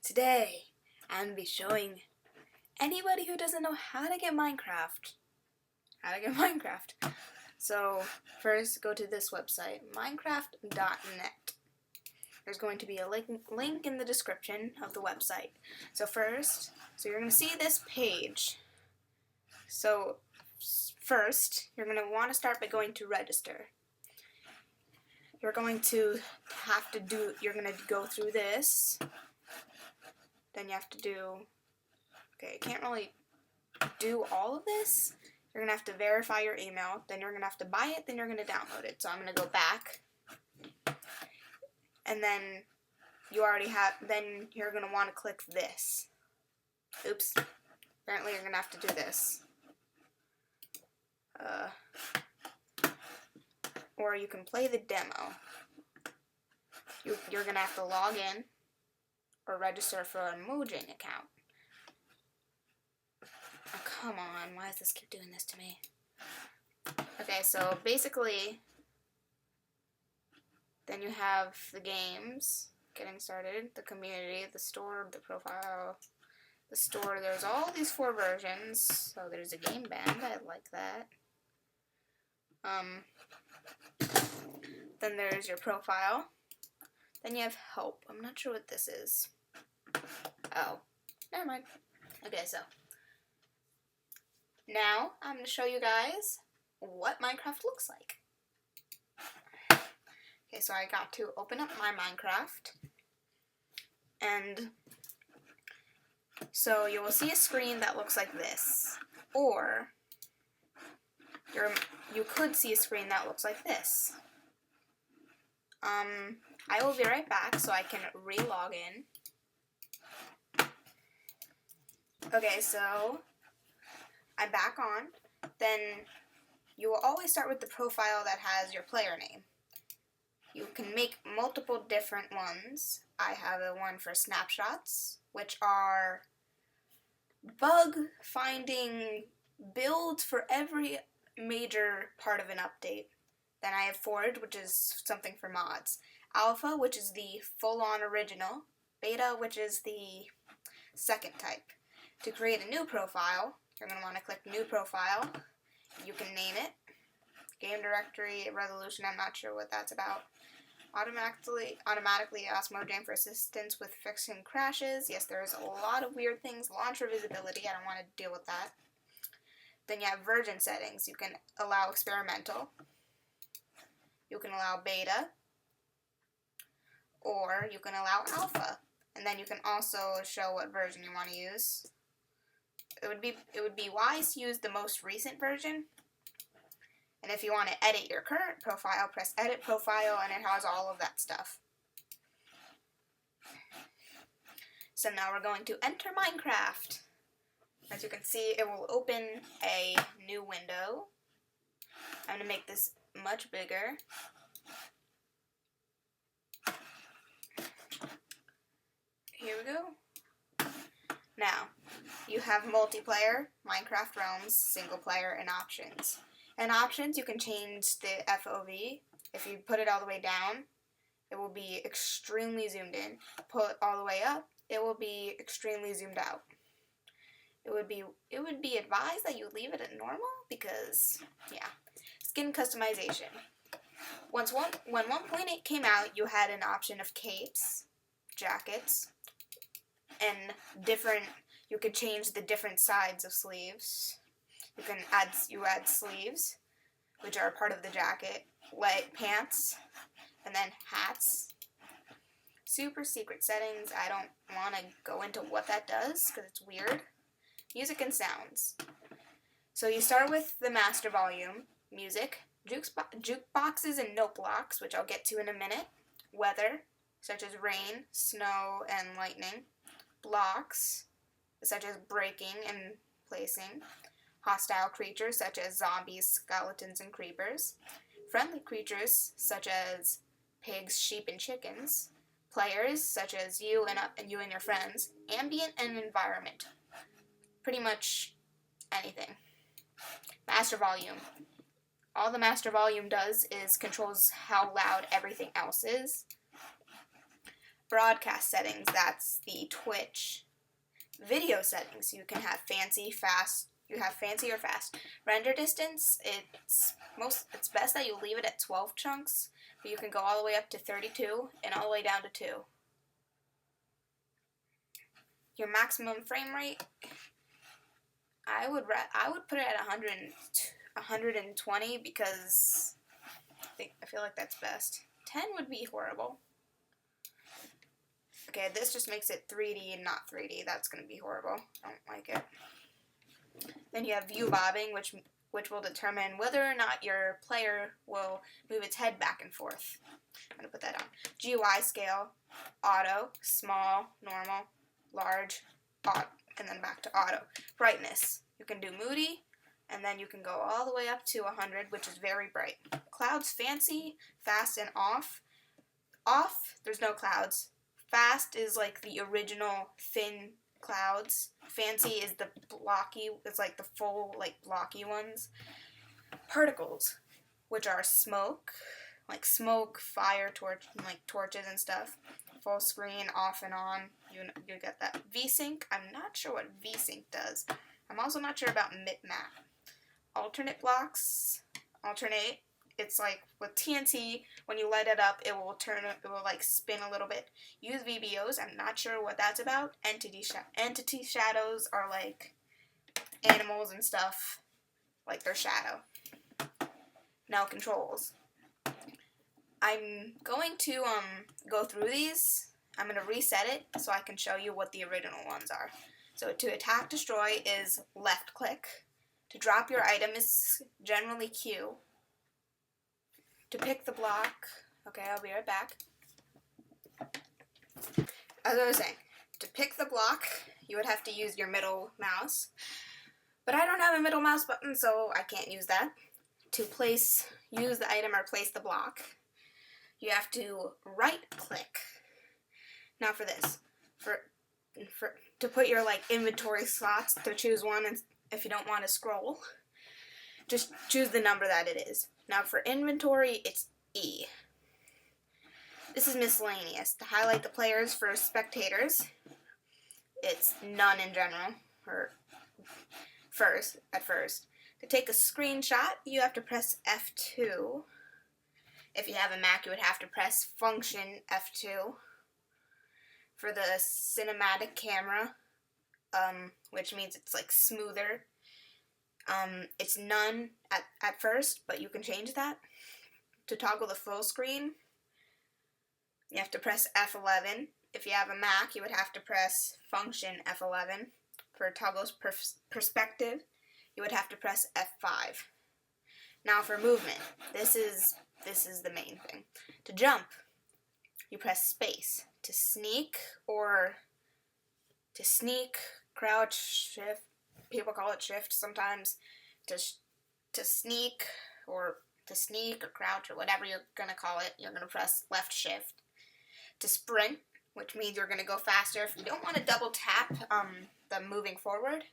Today, I'm going to be showing anybody who doesn't know how to get Minecraft. So, first go to this website, minecraft.net. There's going to be a link in the description of the website. So you're going to see this page. So, first, you're going to want to start by going to register. You're going to go through this. Then you have to do, you can't really do all of this. You're going to have to verify your email, then you're going to have to buy it, then you're going to download it. So I'm going to go back, and then then you're going to want to click this. Oops. Apparently you're going to have to do this. Or you can play the demo. You're going to have to log in or register for a Mojang account. Oh, come on, why does this keep doing this to me? Okay, so basically, then you have the games, getting started, the community, the store, the profile, the store. There's all these 4 versions. So there's a game band, I like that. Then there's your profile. Then you have help. I'm not sure what this is. Oh, never mind. Okay, so now I'm going to show you guys what Minecraft looks like. Okay, so I got to open up my Minecraft, and so you will see a screen that looks like this, or you could see a screen that looks like this. I will be right back so I can re-log in. Okay, so I'm back on. Then you will always start with the profile that has your player name. You can make multiple different ones. I have a one for snapshots, which are bug finding builds for every major part of an update. Then I have Forge, which is something for mods. Alpha, which is the full-on original. Beta, which is the second type. To create a new profile, you're going to want to click New Profile. You can name it. Game Directory, Resolution, I'm not sure what that's about. Automatically ask Mojang for assistance with fixing crashes. Yes, there's a lot of weird things. Launcher visibility, I don't want to deal with that. Then you have version settings. You can allow experimental. You can allow beta. Or you can allow alpha. And then you can also show what version you want to use. It would be wise to use the most recent version. And if you want to edit your current profile, press Edit Profile, and it has all of that stuff. So now we're going to enter Minecraft. As you can see, it will open a new window. I'm going to make this much bigger. Here we go. Now, you have multiplayer, Minecraft Realms, single player, and options. In options, you can change the FOV. If you put it all the way down, it will be extremely zoomed in. Put it all the way up, it will be extremely zoomed out. It would be advised that you leave it at normal because, yeah. Skin customization. When 1.8 came out, you had an option of capes, jackets, and you could change the different sides of sleeves. You add sleeves, which are part of the jacket, light pants, and then hats. Super secret settings. I don't want to go into what that does because it's weird. Music and sounds. So you start with the master volume, music, jukeboxes and note blocks, which I'll get to in a minute. Weather, such as rain, snow, and lightning. Blocks, such as breaking and placing. Hostile creatures, such as zombies, skeletons, and creepers. Friendly creatures, such as pigs, sheep, and chickens. Players, such as you and your friends. Ambient and environment. Pretty much anything. Master volume. All the master volume does is controls how loud everything else is. broadcast settings, that's the Twitch. Video settings, you can have fancy, fast, you have fancy or fast. Render distance, it's best that you leave it at 12 chunks, but you can go all the way up to 32 and all the way down to 2. Your maximum frame rate, I would put it at 120 because I feel like that's best. 10 would be horrible. Okay, this just makes it 3D and not 3D. That's going to be horrible. I don't like it. Then you have view bobbing, which will determine whether or not your player will move its head back and forth. I'm going to put that on. GUI scale, auto, small, normal, large, auto, and then back to auto. Brightness, you can do moody, and then you can go all the way up to 100, which is very bright. Clouds, fancy, fast, and off. Off, there's no clouds. Fast is like the original thin clouds. Fancy is the blocky, it's like the full, like blocky ones. Particles, which are smoke, like smoke, fire, torches and stuff. Full screen, off and on, you get that. VSync, I'm not sure what VSync does. I'm also not sure about mip-map. Alternate blocks, alternate. It's like with TNT, when you light it up, it will like spin a little bit. Use VBOs, I'm not sure what that's about. Entity shadows are like animals and stuff, like their shadow. Now controls. I'm going to go through these. I'm going to reset it so I can show you what the original ones are. So to attack, destroy is left click. To drop your item is generally Q. To pick the block, okay, I'll be right back. As I was saying, to pick the block, you would have to use your middle mouse. But I don't have a middle mouse button, so I can't use that. To use the item or place the block, you have to right click. Now for this, to put your like inventory slots, to choose one, and if you don't want to scroll, just choose the number that it is. Now for inventory, it's E. This is miscellaneous. To highlight the players for spectators, it's none in general, or at first. To take a screenshot, you have to press F2. If you have a Mac, you would have to press function F2. For the cinematic camera, which means it's like smoother, it's none at first, but you can change that. To toggle the full screen, you have to press F11. If you have a Mac, you would have to press function F11. For toggle's perspective, you would have to press F5. Now for movement, this is the main thing. To jump, you press space. To sneak, crouch, shift. People call it shift sometimes. To sneak or crouch or whatever you're gonna call it, you're gonna press left shift. To sprint, which means you're gonna go faster. If you don't want to double tap the moving forward,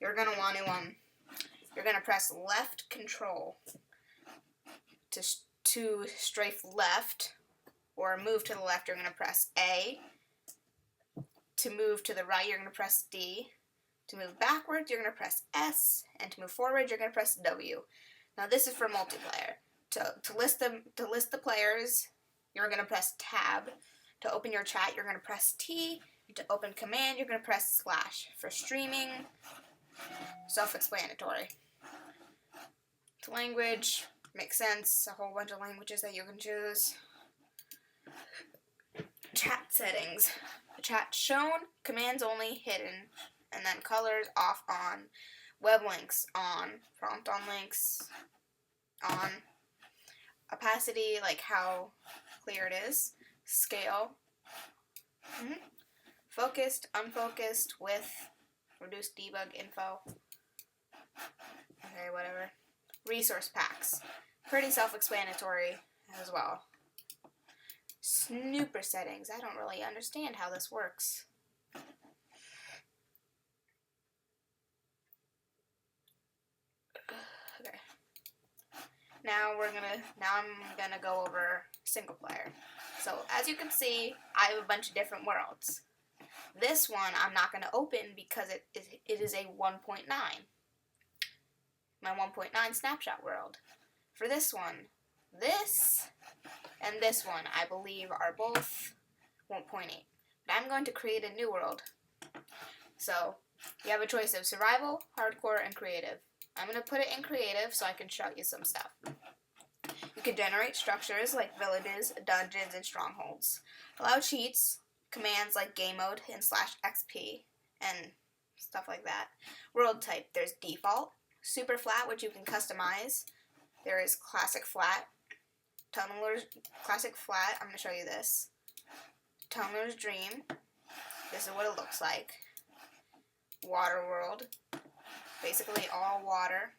you're gonna want to press left control to strafe left or move to the left. You're gonna press A. To move to the right, you're gonna press D. To move backwards, you're going to press S, and to move forward, you're going to press W. Now this is for multiplayer. To list the players, you're going to press Tab. To open your chat, you're going to press T. To open command, you're going to press /. For streaming, self-explanatory. To language, makes sense. A whole bunch of languages that you can choose. Chat settings. Chat shown, commands only, hidden. And then colors off, on, web links on, prompt on links on, opacity, like how clear it is, scale, focused, unfocused, width, reduce debug info, okay, whatever, resource packs, pretty self-explanatory as well. Snooper settings, I don't really understand how this works. now I'm gonna go over single player. So as you can see, I have a bunch of different worlds. This one I'm not gonna open because it is a 1.9. My 1.9 snapshot world. For this one, this and this one I believe are both 1.8. But I'm going to create a new world. So you have a choice of survival, hardcore, and creative. I'm going to put it in creative so I can show you some stuff. You can generate structures like villages, dungeons, and strongholds. Allow cheats, commands like game mode and /XP, and stuff like that. World type, there's default, super flat, which you can customize. There is classic flat, tunneler's classic flat. I'm going to show you this. Tunneler's dream. This is what it looks like. Water world, basically all water.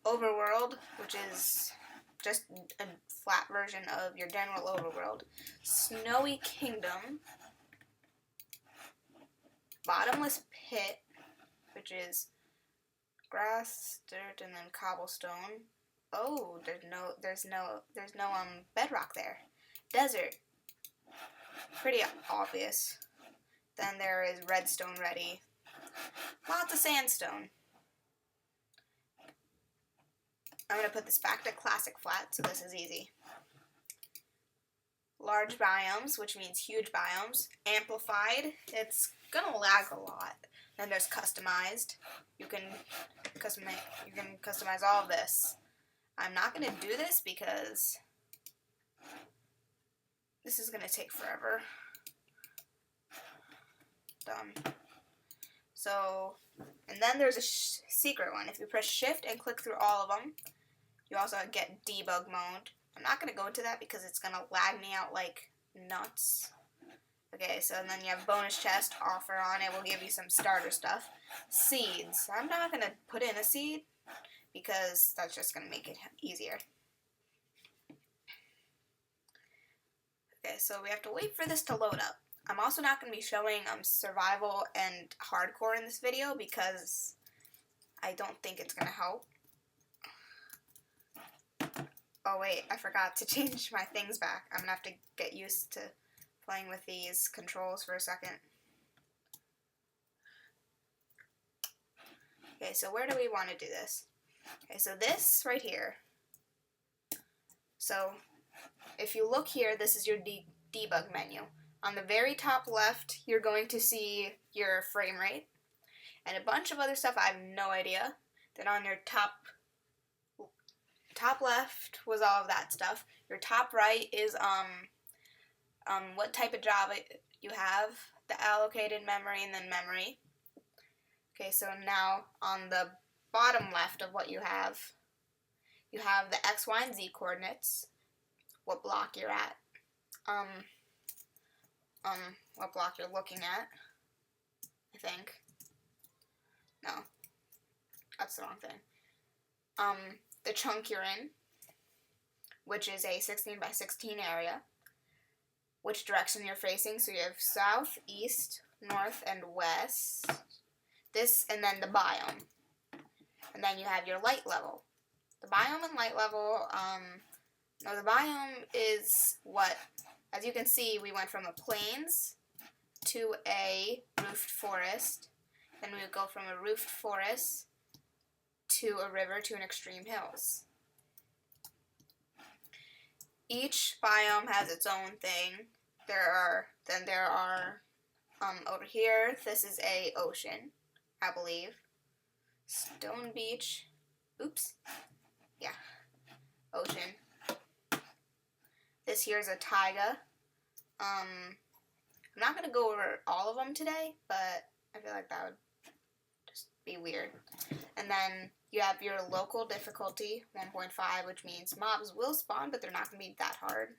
Overworld, which is just a flat version of your general overworld. Snowy kingdom. Bottomless pit, which is grass, dirt, and then cobblestone. Oh, there's no bedrock there. Desert, pretty obvious. Then there is redstone ready. Lots of sandstone. I'm going to put this back to classic flat, so this is easy. Large biomes, which means huge biomes. Amplified, it's going to lag a lot. Then there's customized. You can customize all of this. I'm not going to do this because this is going to take forever. Done. So, and then there's a secret one. If you press shift and click through all of them, you also get debug mode. I'm not going to go into that because it's going to lag me out like nuts. Okay, so then you have bonus chest, offer on it, will give you some starter stuff. Seeds. I'm not going to put in a seed because that's just going to make it easier. Okay, so we have to wait for this to load up. I'm also not going to be showing survival and hardcore in this video because I don't think it's going to help. Oh wait, I forgot to change my things back. I'm going to have to get used to playing with these controls for a second. Okay, so where do we want to do this? Okay, so this right here. So if you look here, this is your debug menu. On the very top left, you're going to see your frame rate and a bunch of other stuff I have no idea. Then on your top left was all of that stuff. Your top right is what type of job you have, the allocated memory, and then memory. Okay, so now on the bottom left of what you have the X, Y, and Z coordinates, what block you're at, what block you're looking at, I think. No, that's the wrong thing. The chunk you're in, which is a 16 by 16 area, which direction you're facing, so you have south, east, north, and west, this, and then the biome. And then you have your light level. The biome and light level, now the biome is what, as you can see, we went from a plains to a roofed forest, then we would go from a roofed forest to a river to an extreme hills. Each biome has its own thing. There are over here, this is a ocean, I believe. Stone beach. Oops. Yeah. Ocean. This here is a taiga. I'm not going to go over all of them today, but I feel like that would just be weird. And then you have your local difficulty, 1.5, which means mobs will spawn, but they're not going to be that hard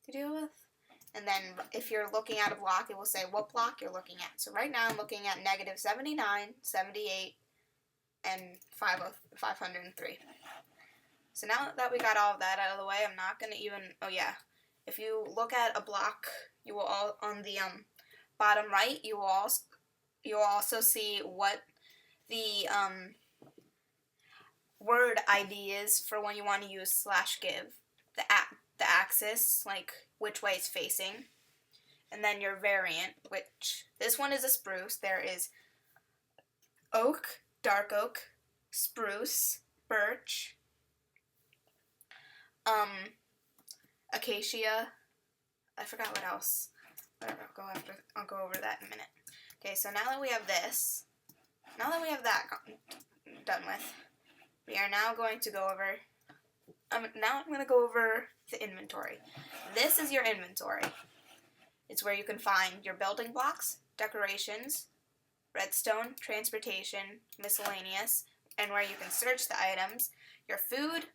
to deal with. And then if you're looking at a block, it will say what block you're looking at. So right now I'm looking at negative 79, 78, and 503. So now that we got all of that out of the way, I'm not going to even, oh yeah, if you look at a block, you will all, on the bottom right, you will also see what the word ideas for when you want to use /give. The axis, like which way it's facing. And then your variant, which this one is a spruce. There is oak, dark oak, spruce, birch, acacia. I forgot what else. I'll go over that in a minute. Okay, so now that we have this, now that we have that done with, we are now going to go over. Now I'm going to go over the inventory. This is your inventory. It's where you can find your building blocks, decorations, redstone, transportation, miscellaneous, and where you can search the items, your food.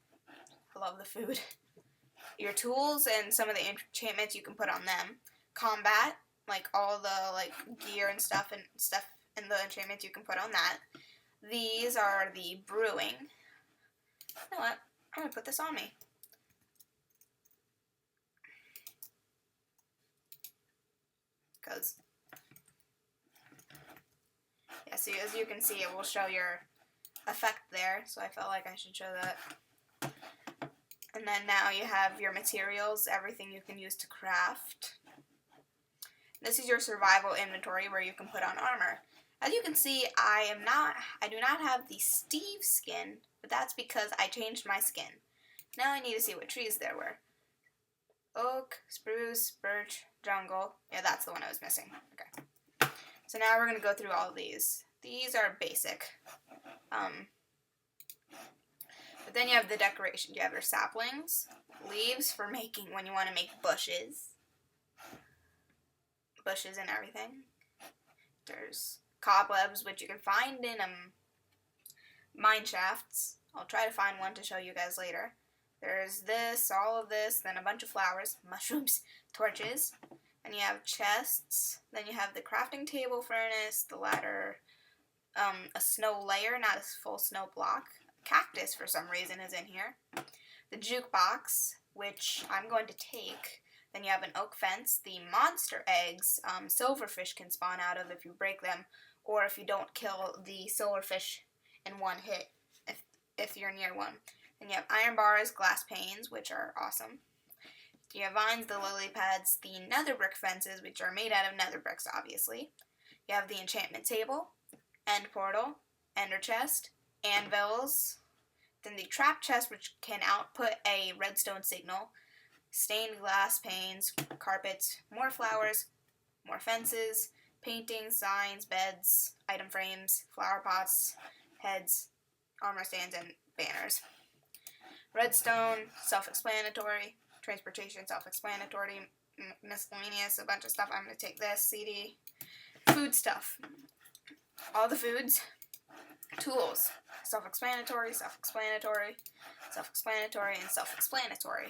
I love the food. Your tools and some of the enchantments you can put on them. Combat, like all the like gear and stuff and the enchantments you can put on that. These are the brewing. You know what? I'm gonna put this on me. Because yeah, so as you can see, it will show your effect there. So I felt like I should show that. And then now you have your materials, everything you can use to craft. This is your survival inventory where you can put on armor. As you can see, I do not have the Steve skin, but that's because I changed my skin. Now I need to see what trees there were. Oak, spruce, birch, jungle. Yeah, that's the one I was missing. Okay. So now we're going to go through all of these. These are basic. But then you have the decoration. You have your saplings, leaves for making when you want to make bushes and everything. There's cobwebs, which you can find in mine shafts. I'll try to find one to show you guys later. There's this, all of this, then a bunch of flowers, mushrooms, torches, and you have chests. Then you have the crafting table furnace, the ladder, a snow layer, not a full snow block. Cactus for some reason is in here. The jukebox, which I'm going to take. Then you have an oak fence. The monster eggs, silverfish can spawn out of if you break them, or if you don't kill the silverfish in one hit, if you're near one. Then you have iron bars, glass panes, which are awesome. You have vines, the lily pads, the nether brick fences, which are made out of nether bricks, obviously. You have the enchantment table, end portal, ender chest, anvils, then the trap chest, which can output a redstone signal, stained glass panes, carpets, more flowers, more fences, paintings, signs, beds, item frames, flower pots, heads, armor stands, and banners. Redstone, self-explanatory. Transportation, self-explanatory. Miscellaneous, a bunch of stuff. I'm going to take this, CD. Food stuff. All the foods. Tools, self-explanatory, self-explanatory, self-explanatory, and self-explanatory.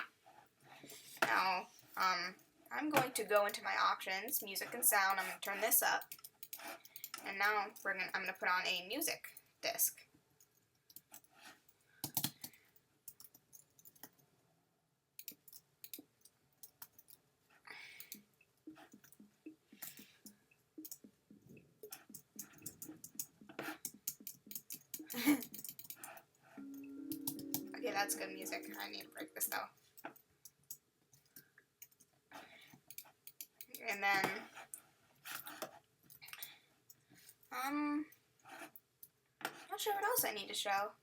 Now, I'm going to go into my options, music and sound. I'm going to turn this up, and now I'm going to put on a music disc. Okay, that's good music. I need to break this though. And then, not sure what else I need to show.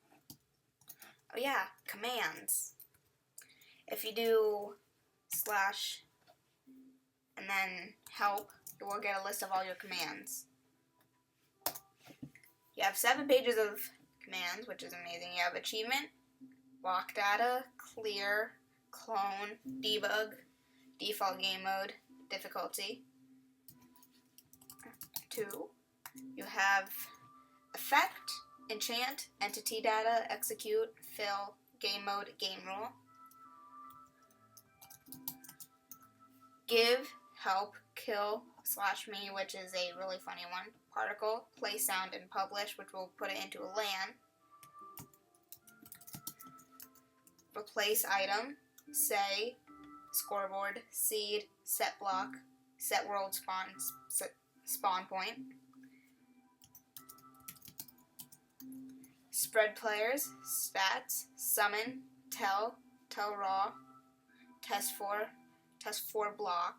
Oh yeah, commands. If you do slash and then help, you will get a list of all your commands. You have 7 pages of commands, which is amazing. You have achievement, block data, clear, clone, debug, default game mode, difficulty. 2. You have effect, enchant, entity data, execute, fill, game mode, game rule. Give, help, kill, slash me, which is a really funny one. Particle, play sound, and publish, which will put it into a LAN. Replace item, say, scoreboard, seed, set block, set world spawn point. spread players, stats, summon, tell raw, test 4 block,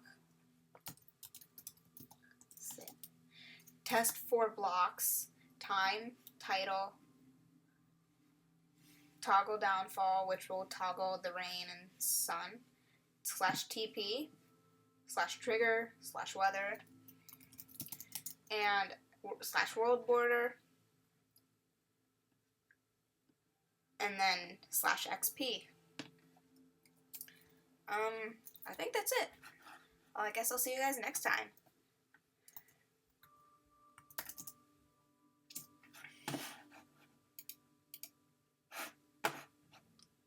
test 4 blocks, time, title, toggle downfall, which will toggle the rain and sun, /TP, /trigger, /weather, and /world border, and then /XP. I think that's it. Well, I guess I'll see you guys next time.